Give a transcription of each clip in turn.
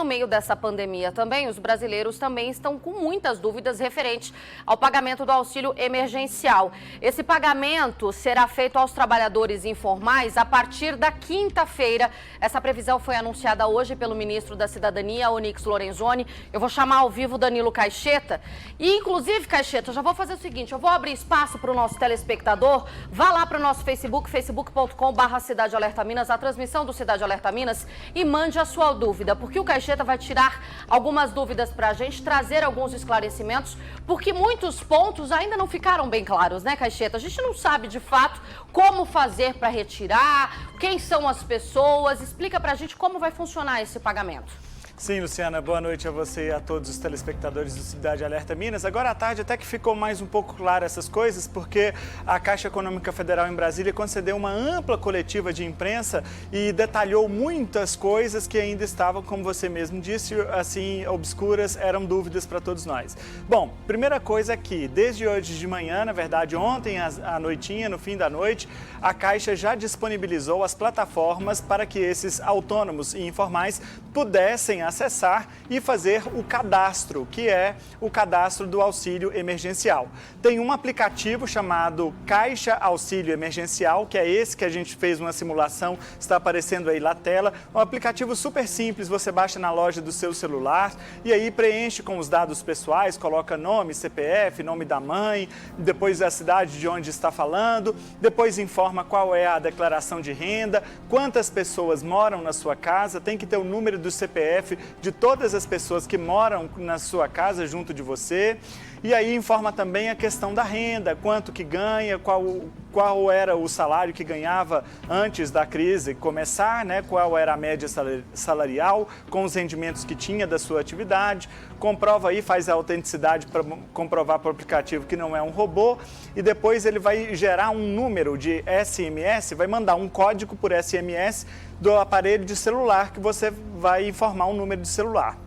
No meio dessa pandemia também, os brasileiros também estão com muitas dúvidas referentes ao pagamento do auxílio emergencial. Esse pagamento será feito aos trabalhadores informais a partir da quinta-feira. Essa previsão foi anunciada hoje pelo ministro da Cidadania, Onyx Lorenzoni. Eu vou chamar ao vivo Danilo Caixeta. E, inclusive, Caixeta, eu já vou fazer o seguinte, eu vou abrir espaço para o nosso telespectador. Vá lá para o nosso Facebook, facebook.com/Cidade Alerta Minas, a transmissão do Cidade Alerta Minas, e mande a sua dúvida, porque o Caixeta vai tirar algumas dúvidas para a gente, trazer alguns esclarecimentos, porque muitos pontos ainda não ficaram bem claros, né, Caixeta? A gente não sabe, de fato, como fazer para retirar, quem são as pessoas. Explica para a gente como vai funcionar esse pagamento. Sim, Luciana, boa noite a você e a todos os telespectadores do Cidade Alerta Minas. Agora à tarde até que ficou mais um pouco claro essas coisas, porque a Caixa Econômica Federal em Brasília concedeu uma ampla coletiva de imprensa e detalhou muitas coisas que ainda estavam, como você mesmo disse, assim, obscuras, eram dúvidas para todos nós. Bom, primeira coisa é que desde hoje de manhã, na verdade ontem à noitinha, no fim da noite, a Caixa já disponibilizou as plataformas para que esses autônomos e informais pudessem acessar e fazer o cadastro, que é o cadastro do auxílio emergencial. Tem um aplicativo chamado Caixa Auxílio Emergencial, que é esse que a gente fez uma simulação, está aparecendo aí na tela. Um aplicativo super simples, você baixa na loja do seu celular e aí preenche com os dados pessoais, coloca nome, CPF, nome da mãe, depois a cidade de onde está falando, depois informa qual é a declaração de renda, quantas pessoas moram na sua casa, tem que ter o número do CPF de todas as pessoas que moram na sua casa junto de você. E aí informa também a questão da renda, quanto que ganha, qual era o salário que ganhava antes da crise começar, né? Qual era a média salarial, com os rendimentos que tinha da sua atividade. Comprova aí, faz a autenticidade para comprovar para o aplicativo que não é um robô. E depois ele vai gerar um número de SMS, vai mandar um código por SMS do aparelho de celular que você vai informar um número de celular.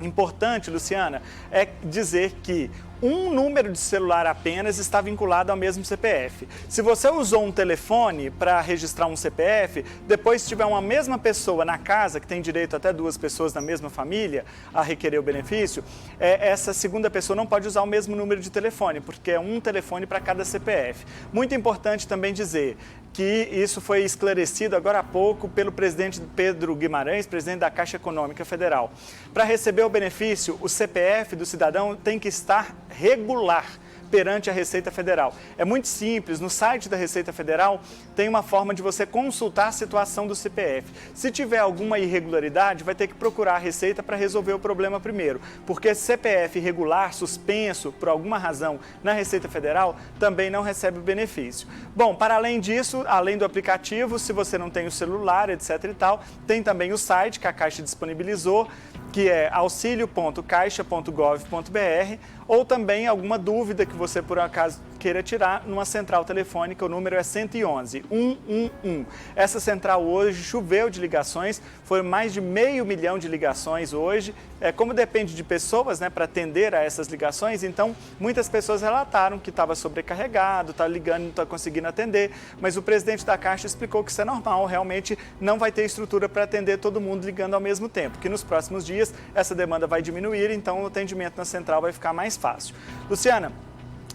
Importante, Luciana, é dizer que um número de celular apenas está vinculado ao mesmo CPF. Se você usou um telefone para registrar um CPF, depois tiver uma mesma pessoa na casa, que tem direito até duas pessoas da mesma família a requerer o benefício, essa segunda pessoa não pode usar o mesmo número de telefone, porque é um telefone para cada CPF. Muito importante também dizer que isso foi esclarecido agora há pouco pelo presidente Pedro Guimarães, presidente da Caixa Econômica Federal. Para receber o benefício, o CPF do cidadão tem que estar regular perante a Receita Federal. É muito simples, no site da Receita Federal tem uma forma de você consultar a situação do CPF. Se tiver alguma irregularidade, vai ter que procurar a Receita para resolver o problema primeiro, porque CPF irregular, suspenso por alguma razão na Receita Federal, também não recebe o benefício. Bom, para além disso, além do aplicativo, se você não tem o celular, etc e tal, tem também o site que a Caixa disponibilizou, que é auxilio.caixa.gov.br, ou também alguma dúvida que você por acaso queira tirar numa central telefônica, o número é 111 111. Essa central hoje choveu de ligações, foram mais de 500 mil de ligações hoje. Como depende de pessoas, né, para atender a essas ligações, então muitas pessoas relataram que estava sobrecarregado, está ligando, não está conseguindo atender, mas o presidente da Caixa explicou que isso é normal, realmente não vai ter estrutura para atender todo mundo ligando ao mesmo tempo, que nos próximos dias essa demanda vai diminuir, então o atendimento na central vai ficar mais fácil. Luciana,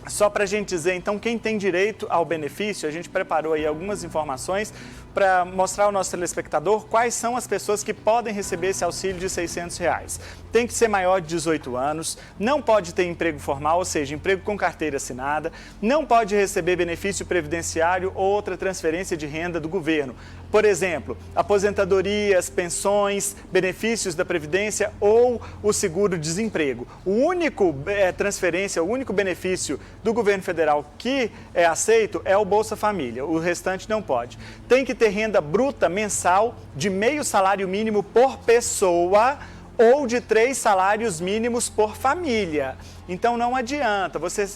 só para a gente dizer, então, quem tem direito ao benefício, a gente preparou aí algumas informações para mostrar ao nosso telespectador quais são as pessoas que podem receber esse auxílio de R$600. Tem que ser maior de 18 anos, não pode ter emprego formal, ou seja, emprego com carteira assinada, não pode receber benefício previdenciário ou outra transferência de renda do governo. Por exemplo, aposentadorias, pensões, benefícios da Previdência ou o seguro-desemprego. O único transferência, o único benefício do governo federal que é aceito é o Bolsa Família, o restante não pode. Tem que ter renda bruta mensal de meio salário mínimo por pessoa ou de 3 salários mínimos por família. Então não adianta você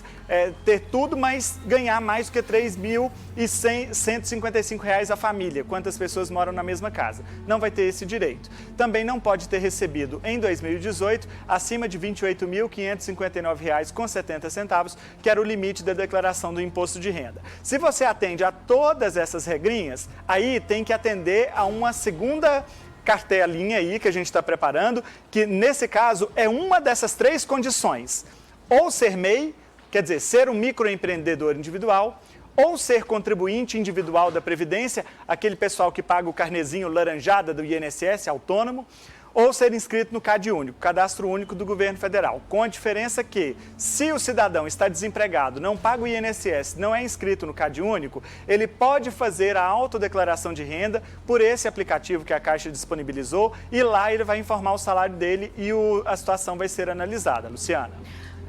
ter tudo, mas ganhar mais do que R$3.155 a família, quantas pessoas moram na mesma casa. Não vai ter esse direito. Também não pode ter recebido em 2018 acima de R$ 28.559,70, que era o limite da declaração do imposto de renda. Se você atende a todas essas regrinhas, aí tem que atender a uma segunda cartelinha aí que a gente está preparando, que nesse caso é uma dessas 3 condições. Ou ser MEI, quer dizer, ser um microempreendedor individual, ou ser contribuinte individual da Previdência, aquele pessoal que paga o carnezinho laranjada do INSS autônomo, ou ser inscrito no CAD Único, Cadastro Único do Governo Federal, com a diferença que, se o cidadão está desempregado, não paga o INSS, não é inscrito no CAD Único, ele pode fazer a autodeclaração de renda por esse aplicativo que a Caixa disponibilizou e lá ele vai informar o salário dele e a situação vai ser analisada. Luciana.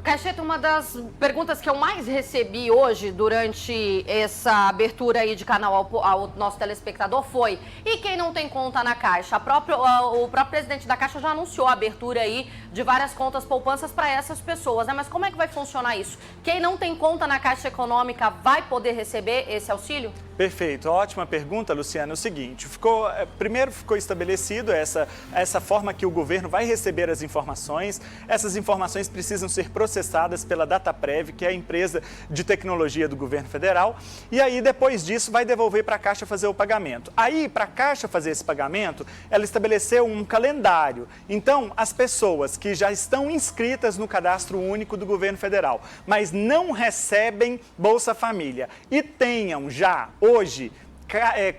Caixeta, uma das perguntas que eu mais recebi hoje durante essa abertura aí de canal ao nosso telespectador foi: e quem não tem conta na Caixa? O próprio presidente da Caixa já anunciou a abertura aí de várias contas poupanças para essas pessoas, né? Mas como é que vai funcionar isso? Quem não tem conta na Caixa Econômica vai poder receber esse auxílio? Perfeito, ótima pergunta, Luciana. É o seguinte, primeiro ficou estabelecido essa forma que o governo vai receber as informações. Essas informações precisam ser processadas pela Dataprev, que é a empresa de tecnologia do governo federal, e aí depois disso vai devolver para a Caixa fazer o pagamento. Aí, para a Caixa fazer esse pagamento, ela estabeleceu um calendário. Então, as pessoas que já estão inscritas no Cadastro Único do governo federal, mas não recebem Bolsa Família e tenham já hoje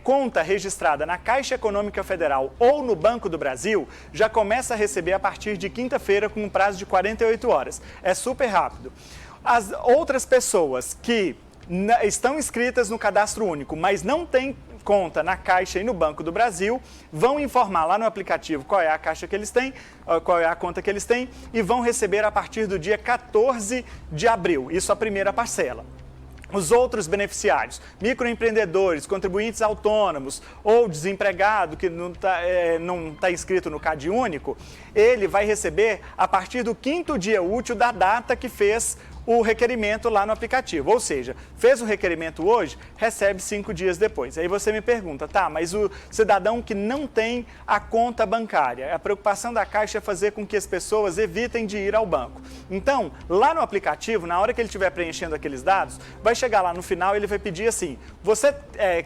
conta registrada na Caixa Econômica Federal ou no Banco do Brasil, já começa a receber a partir de quinta-feira com um prazo de 48 horas. É super rápido. As outras pessoas que estão inscritas no Cadastro Único, mas não têm conta na Caixa e no Banco do Brasil, vão informar lá no aplicativo qual é a caixa que eles têm, qual é a conta que eles têm e vão receber a partir do dia 14 de abril. Isso a primeira parcela. Os outros beneficiários, microempreendedores, contribuintes autônomos ou desempregado que não está inscrito no CAD Único, ele vai receber a partir do 5º dia útil da data que fez o requerimento lá no aplicativo. Ou seja, fez o requerimento hoje, recebe 5 dias depois. Aí você me pergunta, tá, mas o cidadão que não tem a conta bancária, a preocupação da Caixa é fazer com que as pessoas evitem de ir ao banco. Então, lá no aplicativo, na hora que ele estiver preenchendo aqueles dados, vai chegar lá no final e ele vai pedir assim, você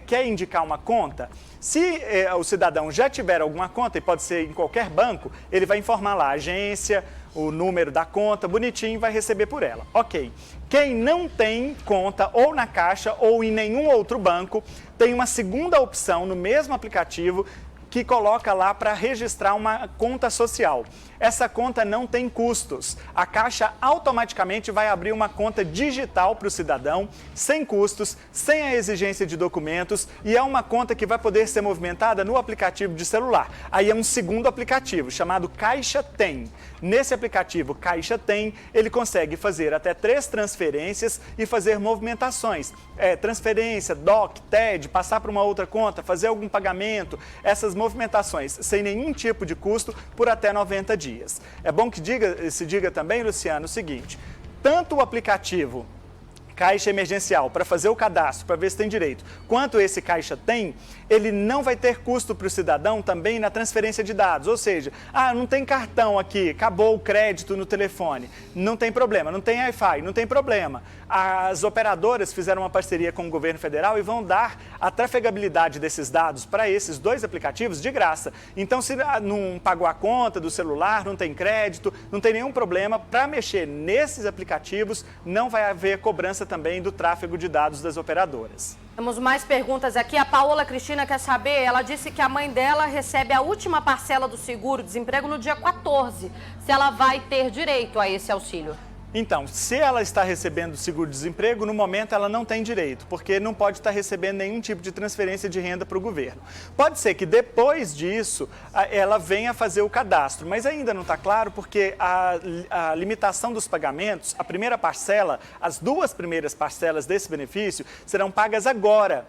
quer indicar uma conta? Se o cidadão já tiver alguma conta, e pode ser em qualquer banco, ele vai informar lá a agência, o número da conta, bonitinho, vai receber por ela. Ok. Quem não tem conta ou na Caixa ou em nenhum outro banco, tem uma segunda opção no mesmo aplicativo que coloca lá para registrar uma conta social. Essa conta não tem custos. A Caixa automaticamente vai abrir uma conta digital para o cidadão, sem custos, sem a exigência de documentos, e é uma conta que vai poder ser movimentada no aplicativo de celular. Aí é um segundo aplicativo, chamado Caixa Tem. Nesse aplicativo Caixa Tem, ele consegue fazer até 3 transferências e fazer movimentações. Transferência, DOC, TED, passar para uma outra conta, fazer algum pagamento, essas movimentações sem nenhum tipo de custo por até 90 dias. É bom que se diga também, Luciano, o seguinte, tanto o aplicativo Caixa Emergencial, para fazer o cadastro, para ver se tem direito, quanto esse Caixa Tem, ele não vai ter custo para o cidadão também na transferência de dados. Ou seja, não tem cartão aqui, acabou o crédito no telefone, não tem problema, não tem Wi-Fi, não tem problema. As operadoras fizeram uma parceria com o governo federal e vão dar a trafegabilidade desses dados para esses 2 aplicativos de graça. Então, se não pagou a conta do celular, não tem crédito, não tem nenhum problema, para mexer nesses aplicativos, não vai haver cobrança também do tráfego de dados das operadoras. Temos mais perguntas aqui. A Paola Cristina quer saber, ela disse que a mãe dela recebe a última parcela do seguro-desemprego no dia 14. Se ela vai ter direito a esse auxílio? Então, se ela está recebendo seguro-desemprego, no momento ela não tem direito, porque não pode estar recebendo nenhum tipo de transferência de renda para o governo. Pode ser que depois disso ela venha fazer o cadastro, mas ainda não está claro porque a limitação dos pagamentos, a primeira parcela, as 2 primeiras parcelas desse benefício serão pagas agora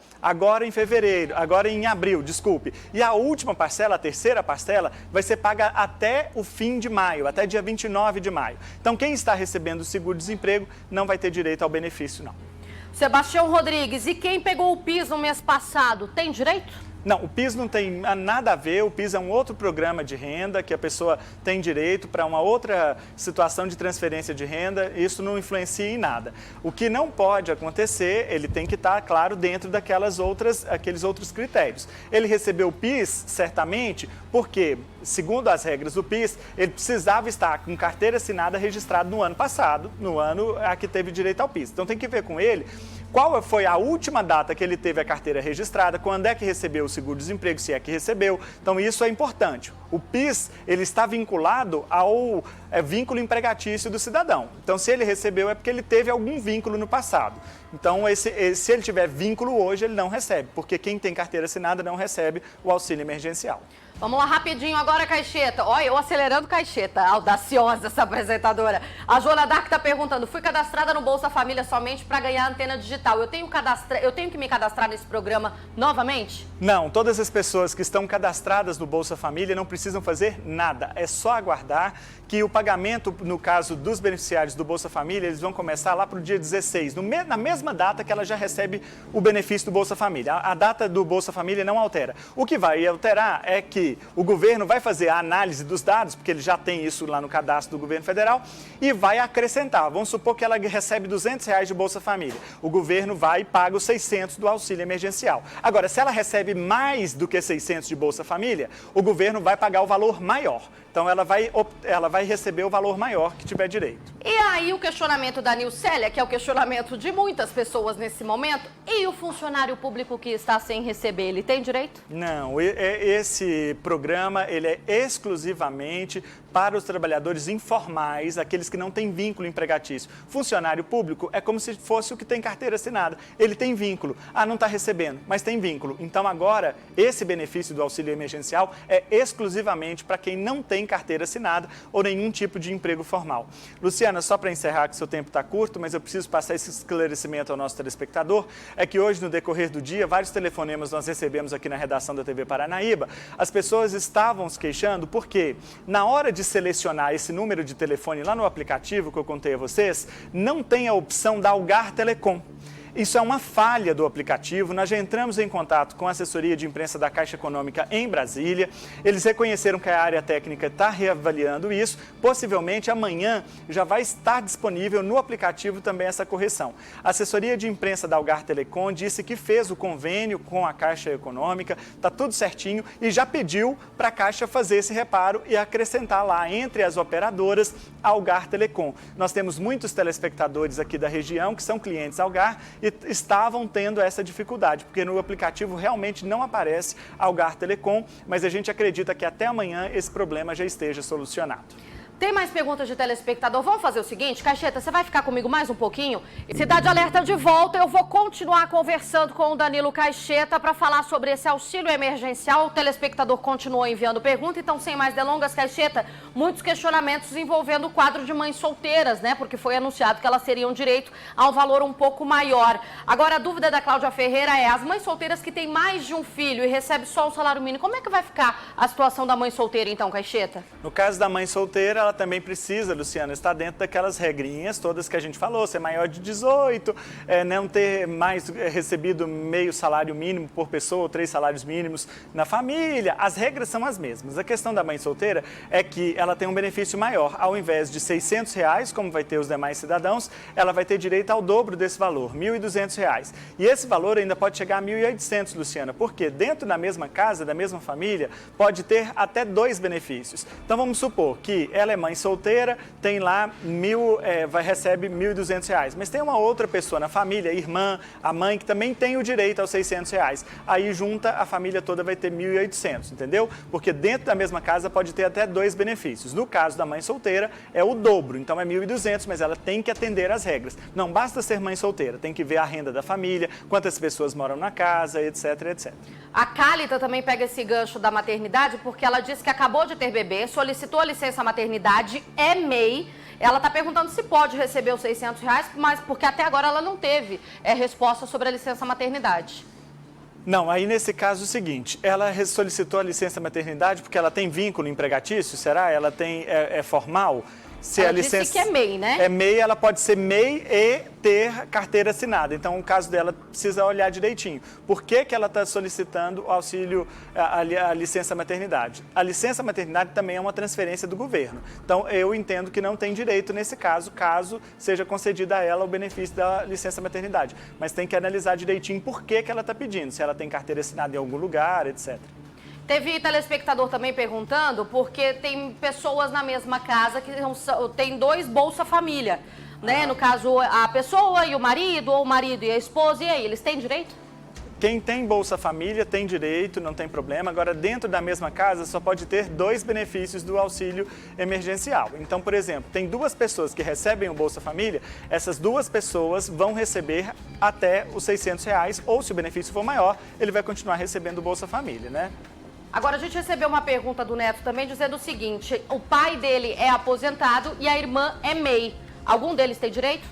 em fevereiro, agora em abril, desculpe. E a última parcela, a terceira parcela, vai ser paga até o fim de maio, até dia 29 de maio. Então, quem está recebendo do seguro-desemprego não vai ter direito ao benefício, não. Sebastião Rodrigues, e quem pegou o PIS no mês passado, tem direito? Não, o PIS não tem nada a ver, o PIS é um outro programa de renda que a pessoa tem direito para uma outra situação de transferência de renda, isso não influencia em nada. O que não pode acontecer, ele tem que estar, claro, dentro aqueles outros critérios. Ele recebeu o PIS, certamente, porque, segundo as regras do PIS, ele precisava estar com carteira assinada registrada no ano passado, no ano a que teve direito ao PIS. Então tem que ver com ele qual foi a última data que ele teve a carteira registrada, quando é que recebeu o seguro-desemprego, se é que recebeu. Então isso é importante. O PIS, ele está vinculado ao vínculo empregatício do cidadão. Então se ele recebeu é porque ele teve algum vínculo no passado. Então se ele tiver vínculo hoje, ele não recebe, porque quem tem carteira assinada não recebe o auxílio emergencial. Vamos lá rapidinho agora, Caixeta. Olha, eu acelerando Caixeta, audaciosa essa apresentadora. A Joana Dark está perguntando, fui cadastrada no Bolsa Família somente para ganhar antena digital. Eu tenho que me cadastrar nesse programa novamente? Não, todas as pessoas que estão cadastradas no Bolsa Família não precisam fazer nada. É só aguardar que o pagamento, no caso dos beneficiários do Bolsa Família, eles vão começar lá para o dia 16, na mesma data que ela já recebe o benefício do Bolsa Família. A data do Bolsa Família não altera. O que vai alterar é que o governo vai fazer a análise dos dados, porque ele já tem isso lá no cadastro do governo federal, e vai acrescentar. Vamos supor que ela recebe R$200 de Bolsa Família. O governo vai e paga os 600 do auxílio emergencial. Agora, se ela recebe mais do que 600 de Bolsa Família, o governo vai pagar o valor maior. Então, ela vai receber o valor maior que tiver direito. E aí o questionamento da Nilcélia, que é o questionamento de muitas pessoas nesse momento, e o funcionário público que está sem receber, ele tem direito? Não, esse programa ele é exclusivamente para os trabalhadores informais, aqueles que não têm vínculo empregatício. Funcionário público é como se fosse o que tem carteira assinada. Ele tem vínculo. Ah, não está recebendo, mas tem vínculo. Então agora, esse benefício do auxílio emergencial é exclusivamente para quem não tem carteira assinada ou nenhum tipo de emprego formal. Luciana, só para encerrar, que seu tempo está curto, mas eu preciso passar esse esclarecimento ao nosso telespectador, é que hoje, no decorrer do dia, vários telefonemas nós recebemos aqui na redação da TV Paranaíba, as pessoas estavam se queixando porque, na hora de selecionar esse número de telefone lá no aplicativo que eu contei a vocês, não tem a opção da Algar Telecom. Isso é uma falha do aplicativo. Nós já entramos em contato com a assessoria de imprensa da Caixa Econômica em Brasília. Eles reconheceram que a área técnica está reavaliando isso. Possivelmente amanhã já vai estar disponível no aplicativo também essa correção. A assessoria de imprensa da Algar Telecom disse que fez o convênio com a Caixa Econômica, está tudo certinho e já pediu para a Caixa fazer esse reparo e acrescentar lá entre as operadoras a Algar Telecom. Nós temos muitos telespectadores aqui da região que são clientes Algar e estavam tendo essa dificuldade, porque no aplicativo realmente não aparece Algar Telecom, mas a gente acredita que até amanhã esse problema já esteja solucionado. Tem mais perguntas de telespectador? Vamos fazer o seguinte, Caixeta, você vai ficar comigo mais um pouquinho? Cidade Alerta de volta, eu vou continuar conversando com o Danilo Caixeta para falar sobre esse auxílio emergencial. O telespectador continuou enviando pergunta, então sem mais delongas, Caixeta, muitos questionamentos envolvendo o quadro de mães solteiras, né? Porque foi anunciado que elas teriam direito a um valor um pouco maior. Agora, a dúvida da Cláudia Ferreira é, as mães solteiras que têm mais de um filho e recebem só o salário mínimo, como é que vai ficar a situação da mãe solteira então, Caixeta? No caso da mãe solteira, ela também precisa, Luciana, estar dentro daquelas regrinhas todas que a gente falou, ser maior de 18, não ter mais recebido meio salário mínimo por pessoa ou 3 salários mínimos na família. As regras são as mesmas. A questão da mãe solteira é que ela tem um benefício maior. Ao invés de R$600, como vai ter os demais cidadãos, ela vai ter direito ao dobro desse valor, R$1.200. E esse valor ainda pode chegar a R$1.800, Luciana, porque dentro da mesma casa, da mesma família, pode ter até 2 benefícios. Então vamos supor que ela é mãe solteira, tem lá recebe R$1.200, mas tem uma outra pessoa na família, a irmã, a mãe, que também tem o direito aos R$600. Aí junta, a família toda vai ter R$1.800, entendeu? Porque dentro da mesma casa pode ter até 2 benefícios. No caso da mãe solteira, é o dobro, então é R$1.200, mas ela tem que atender às regras. Não basta ser mãe solteira, tem que ver a renda da família, quantas pessoas moram na casa, etc, etc. A Cálita também pega esse gancho da maternidade, porque ela disse que acabou de ter bebê, solicitou a licença maternidade, é MEI. Ela está perguntando se pode receber os R$600, mas porque até agora ela não teve resposta sobre a licença maternidade. Não, aí nesse caso é o seguinte, ela solicitou a licença maternidade porque ela tem vínculo empregatício, será? Ela tem, é formal? Se ela a licença disse que é MEI, né? É MEI, ela pode ser MEI e ter carteira assinada. Então, o caso dela precisa olhar direitinho. Por que que ela está solicitando o auxílio, a licença maternidade? A licença maternidade também é uma transferência do governo. Então, eu entendo que não tem direito nesse caso seja concedida a ela o benefício da licença maternidade. Mas tem que analisar direitinho por que que ela está pedindo, se ela tem carteira assinada em algum lugar, etc. Teve telespectador também perguntando, porque tem pessoas na mesma casa que tem 2 Bolsa Família, né? No caso, a pessoa e o marido, ou o marido e a esposa, e aí, eles têm direito? Quem tem Bolsa Família tem direito, não tem problema. Agora, dentro da mesma casa, só pode ter 2 benefícios do auxílio emergencial. Então, por exemplo, tem 2 pessoas que recebem o Bolsa Família, essas 2 pessoas vão receber até os R$600, ou se o benefício for maior, ele vai continuar recebendo o Bolsa Família, né? Agora, a gente recebeu uma pergunta do Neto também dizendo o seguinte: o pai dele é aposentado e a irmã é MEI. Algum deles tem direito?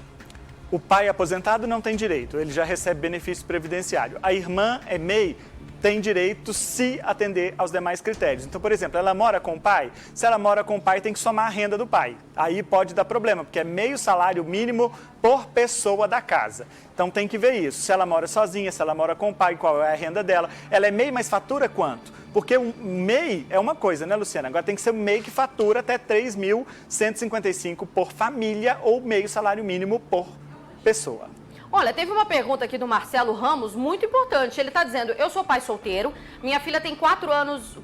O pai aposentado não tem direito, ele já recebe benefício previdenciário. A irmã é MEI, tem direito se atender aos demais critérios. Então, por exemplo, ela mora com o pai, se ela mora com o pai, tem que somar a renda do pai. Aí pode dar problema, porque é meio salário mínimo por pessoa da casa. Então tem que ver isso, se ela mora sozinha, se ela mora com o pai, qual é a renda dela. Ela é MEI, mas fatura quanto? Porque o MEI é uma coisa, né, Luciana? Agora tem que ser o MEI que fatura até 3.155 por família ou meio salário mínimo por pessoa. Olha, teve uma pergunta aqui do Marcelo Ramos, muito importante. Ele está dizendo: eu sou pai solteiro, minha filha tem 4 anos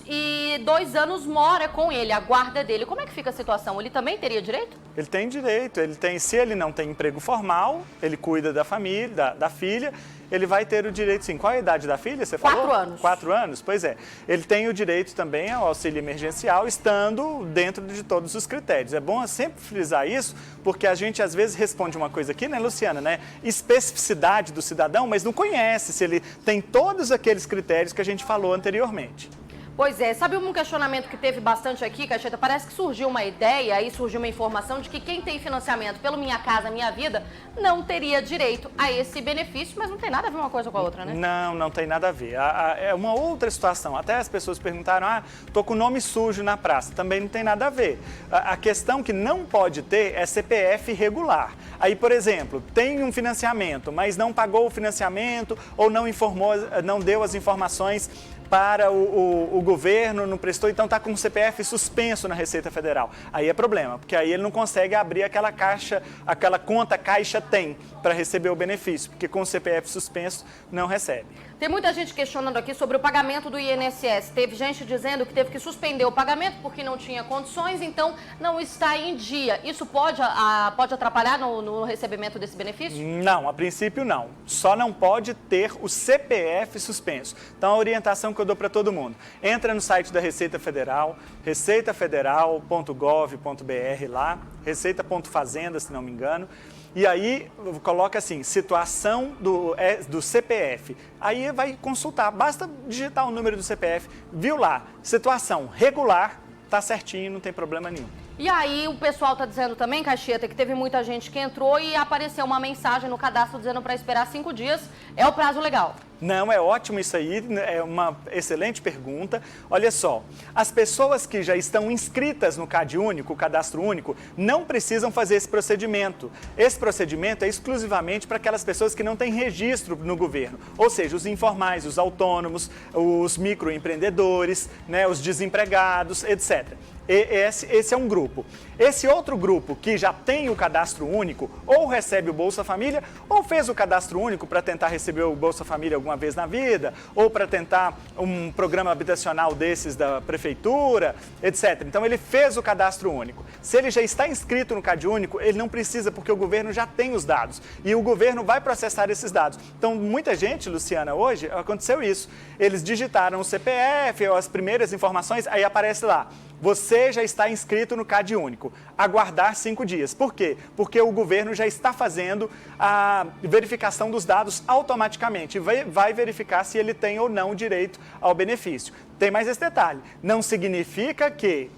e 2 anos mora com ele, a guarda dele. Como é que fica a situação? Ele também teria direito? Ele tem direito, se ele não tem emprego formal, ele cuida da família, da filha, ele vai ter o direito, sim. Qual é a idade da filha, você falou? 4 anos. 4 anos? Pois é. Ele tem o direito também ao auxílio emergencial, estando dentro de todos os critérios. É bom sempre frisar isso, porque a gente às vezes responde uma coisa aqui, né, Luciana, né? Especificidade do cidadão, mas não conhece se ele tem todos aqueles critérios que a gente falou anteriormente. Pois é, sabe um questionamento que teve bastante aqui, Cacheta? Parece que surgiu uma ideia, aí surgiu uma informação de que quem tem financiamento pelo Minha Casa Minha Vida não teria direito a esse benefício, mas não tem nada a ver uma coisa com a outra, né? Não, não tem nada a ver. É uma outra situação. Até as pessoas perguntaram, tô com o nome sujo na praça. Também não tem nada a ver. A questão que não pode ter é CPF irregular. Aí, por exemplo, tem um financiamento, mas não pagou o financiamento ou não informou, não deu as informações para o governo, não prestou, então está com o CPF suspenso na Receita Federal. Aí é problema, porque aí ele não consegue abrir aquela caixa, aquela conta Caixa Tem para receber o benefício, porque com o CPF suspenso não recebe. Tem muita gente questionando aqui sobre o pagamento do INSS. Teve gente dizendo que teve que suspender o pagamento porque não tinha condições, então não está em dia. Isso pode atrapalhar no recebimento desse benefício? Não, a princípio não. Só não pode ter o CPF suspenso. Então a orientação que eu dou para todo mundo: entra no site da Receita Federal, receitafederal.gov.br lá, receita.fazenda, se não me engano. E aí coloca assim, situação do CPF. Aí vai consultar, basta digitar o número do CPF, viu lá, situação regular, tá certinho, não tem problema nenhum. E aí o pessoal tá dizendo também, Cacheta, que teve muita gente que entrou e apareceu uma mensagem no cadastro dizendo para esperar 5 dias, é o prazo legal. Não, é ótimo isso aí, é uma excelente pergunta. Olha só, as pessoas que já estão inscritas no CAD Único, o Cadastro Único, não precisam fazer esse procedimento. Esse procedimento é exclusivamente para aquelas pessoas que não têm registro no governo, ou seja, os informais, os autônomos, os microempreendedores, né, os desempregados, etc. Esse é um grupo. Esse outro grupo que já tem o Cadastro Único, ou recebe o Bolsa Família, ou fez o Cadastro Único para tentar receber o Bolsa Família alguma vez na vida, ou para tentar um programa habitacional desses da prefeitura, etc. Então ele fez o Cadastro Único. Se ele já está inscrito no CAD Único, ele não precisa, porque o governo já tem os dados. E o governo vai processar esses dados. Então muita gente, Luciana, hoje aconteceu isso. Eles digitaram o CPF, as primeiras informações, aí aparece lá: você já está inscrito no CAD Único. Aguardar 5 dias. Por quê? Porque o governo já está fazendo a verificação dos dados automaticamente. Vai verificar se ele tem ou não direito ao benefício. Tem mais esse detalhe. Não significa que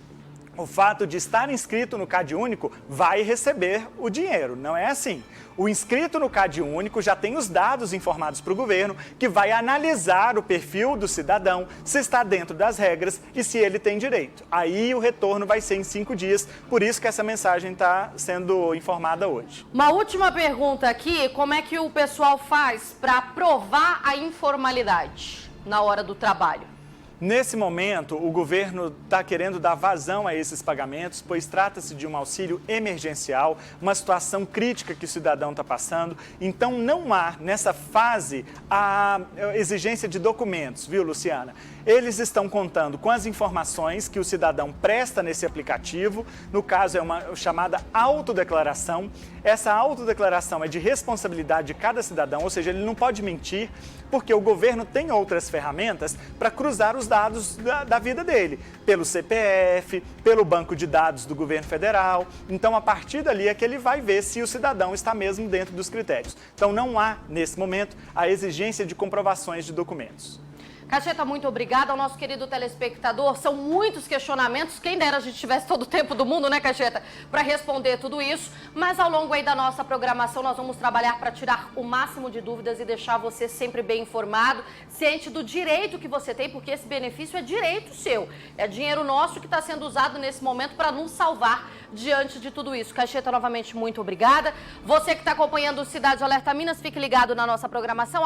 o fato de estar inscrito no CadÚnico vai receber o dinheiro. Não é assim. O inscrito no CadÚnico já tem os dados informados para o governo, que vai analisar o perfil do cidadão, se está dentro das regras e se ele tem direito. Aí o retorno vai ser em 5 dias, por isso que essa mensagem está sendo informada hoje. Uma última pergunta aqui, como é que o pessoal faz para provar a informalidade na hora do trabalho? Nesse momento, o governo está querendo dar vazão a esses pagamentos, pois trata-se de um auxílio emergencial, uma situação crítica que o cidadão está passando. Então, não há, nessa fase, a exigência de documentos, viu, Luciana? Eles estão contando com as informações que o cidadão presta nesse aplicativo. No caso, é uma chamada autodeclaração. Essa autodeclaração é de responsabilidade de cada cidadão, ou seja, ele não pode mentir, porque o governo tem outras ferramentas para cruzar os dados da vida dele, pelo CPF, pelo banco de dados do governo federal. Então, a partir dali é que ele vai ver se o cidadão está mesmo dentro dos critérios. Então, não há, nesse momento, a exigência de comprovações de documentos. Cacheta, muito obrigada ao nosso querido telespectador. São muitos questionamentos. Quem dera a gente tivesse todo o tempo do mundo, né, Cacheta, para responder tudo isso. Mas ao longo aí da nossa programação, nós vamos trabalhar para tirar o máximo de dúvidas e deixar você sempre bem informado, ciente do direito que você tem, porque esse benefício é direito seu. É dinheiro nosso que está sendo usado nesse momento para nos salvar diante de tudo isso. Cacheta, novamente, muito obrigada. Você que está acompanhando o Cidade Alerta Minas, fique ligado na nossa programação.